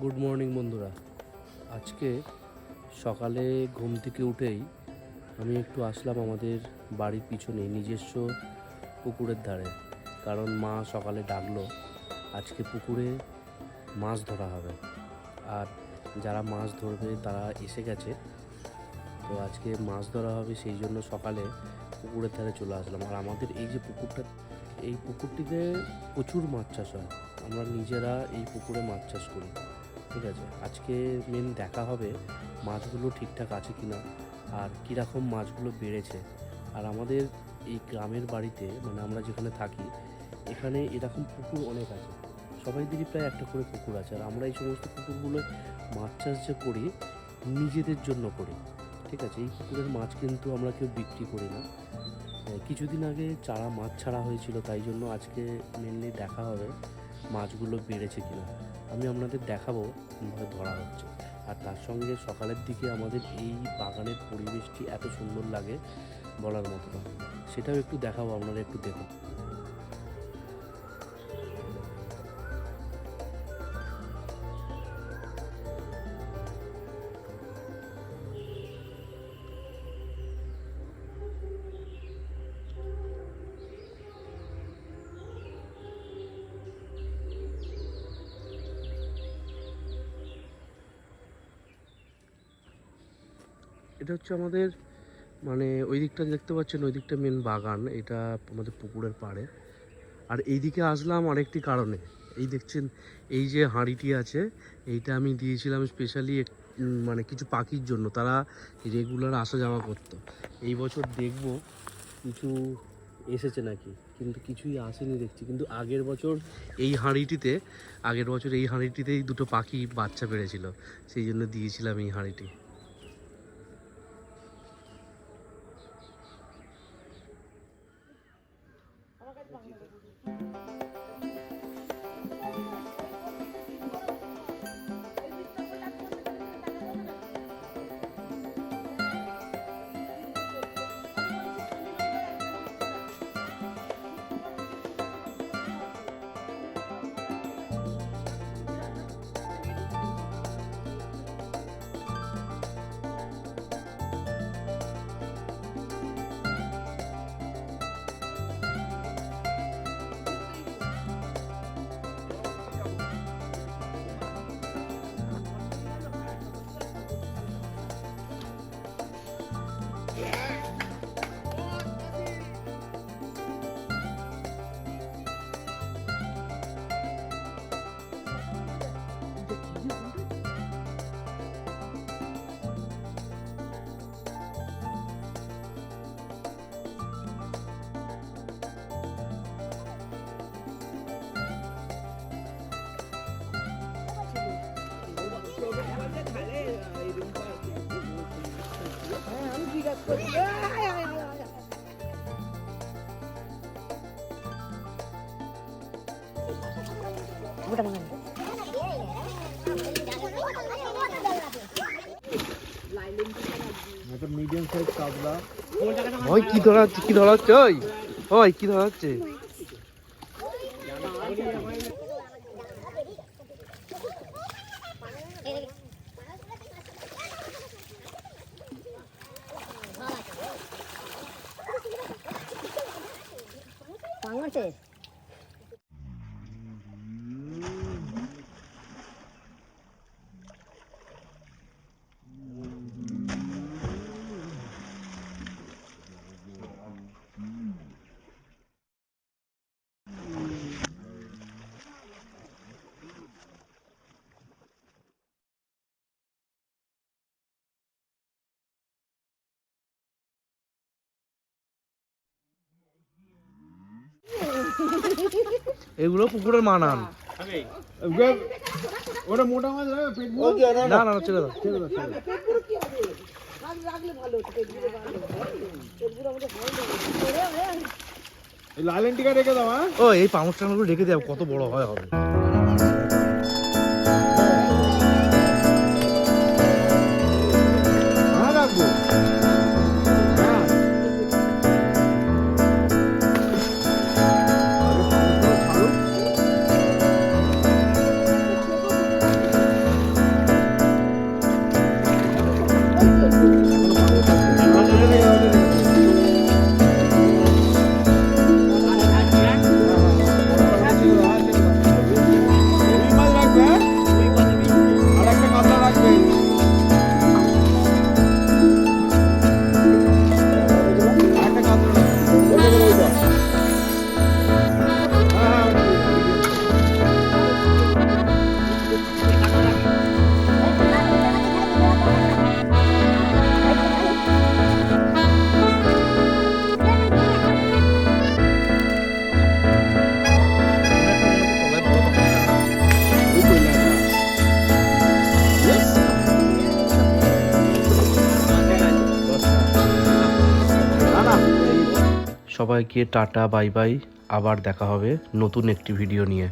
Good morning বন্ধুরা। আজকে সকালে ঘুম থেকে উঠেই আমি একটু আসলাম আমাদের বাড়ির পিছনে নিজস্ব পুকুরের ধারে, কারণ মা সকালে ডাকলো আজকে পুকুরে মাছ ধরা হবে। আর যারা মাছ ধরবে তারা এসে গেছে, তো আজকে মাছ ধরা হবে, সেই জন্য সকালে পুকুরের ধারে চলে আসলাম। আর আমাদের এই যে পুকুরটা, এই পুকুরটিতে প্রচুর মাছ চাষ হয়। আমরা নিজেরা এই পুকুরে মাছ চাষ করি। ঠিক আছে, আজকে মেন দেখা হবে মাছগুলো ঠিকঠাক আছে কিনা আর কীরকম মাছগুলো বেড়েছে। আর আমাদের এই গ্রামের বাড়িতে, মানে আমরা যেখানে থাকি, এখানে এরকম পুকুর অনেক আছে, সবাইদেরই প্রায় একটা করে পুকুর আছে। আর আমরা এই সমস্ত পুকুরগুলো মাছ চাষ যে করি, নিজেদের জন্য করি। ঠিক আছে, এই পুকুরের মাছ কিন্তু আমরা কেউ বিক্রি করি না। কিছুদিন আগে চারা মাছ ছাড়া হয়েছিল, তাই জন্য আজকে মেনলি দেখা হবে মাছগুলো বেড়েছে কিনা। আমি আপনাদের দেখাবো কীভাবে ধরা হচ্ছে। আর তার সঙ্গে সকালের দিকে আমাদের এই বাগানের পরিবেশটি এত সুন্দর লাগে বলার মতো না, সেটাও একটু দেখাবো, আপনারা একটু দেখুন। এটা হচ্ছে আমাদের, মানে ওই দিকটা দেখতে পাচ্ছেন, ওই দিকটা মেন বাগান, এটা আমাদের পুকুরের পাড়ে। আর এই দিকে আসলাম আরেকটি কারণে। এই দেখছেন, এই যে হাঁড়িটি আছে, এইটা আমি দিয়েছিলাম স্পেশালি মানে কিছু পাখির জন্য, তারা রেগুলার আসা যাওয়া করতো। এই বছর দেখব কিছু এসেছে নাকি, কিন্তু কিছুই আসেনি দেখছি। কিন্তু আগের বছর এই হাঁড়িটিতেই দুটো পাখি বাচ্চা পেড়েছিল, সেই জন্য দিয়েছিলাম এই হাঁড়িটি। মিডিয়াম সাইজ কাতলা। ওই কি ধরা হচ্ছে, কি ধরা হচ্ছে, ওই ওই কি ধরা হচ্ছে? এগুলো পুকুরের মানান। ওটা মোটা মাছ পেট না না, ছেড়ে দাও। লাল টিকা রেখে দাও। ও এই পাউন্ড টাউনগুলো রেখে দেব, কত বড় হয় হবে। রাখবো। সবাইকে টাটা বাই বাই, আবার দেখা হবে নতুন একটি ভিডিও নিয়ে।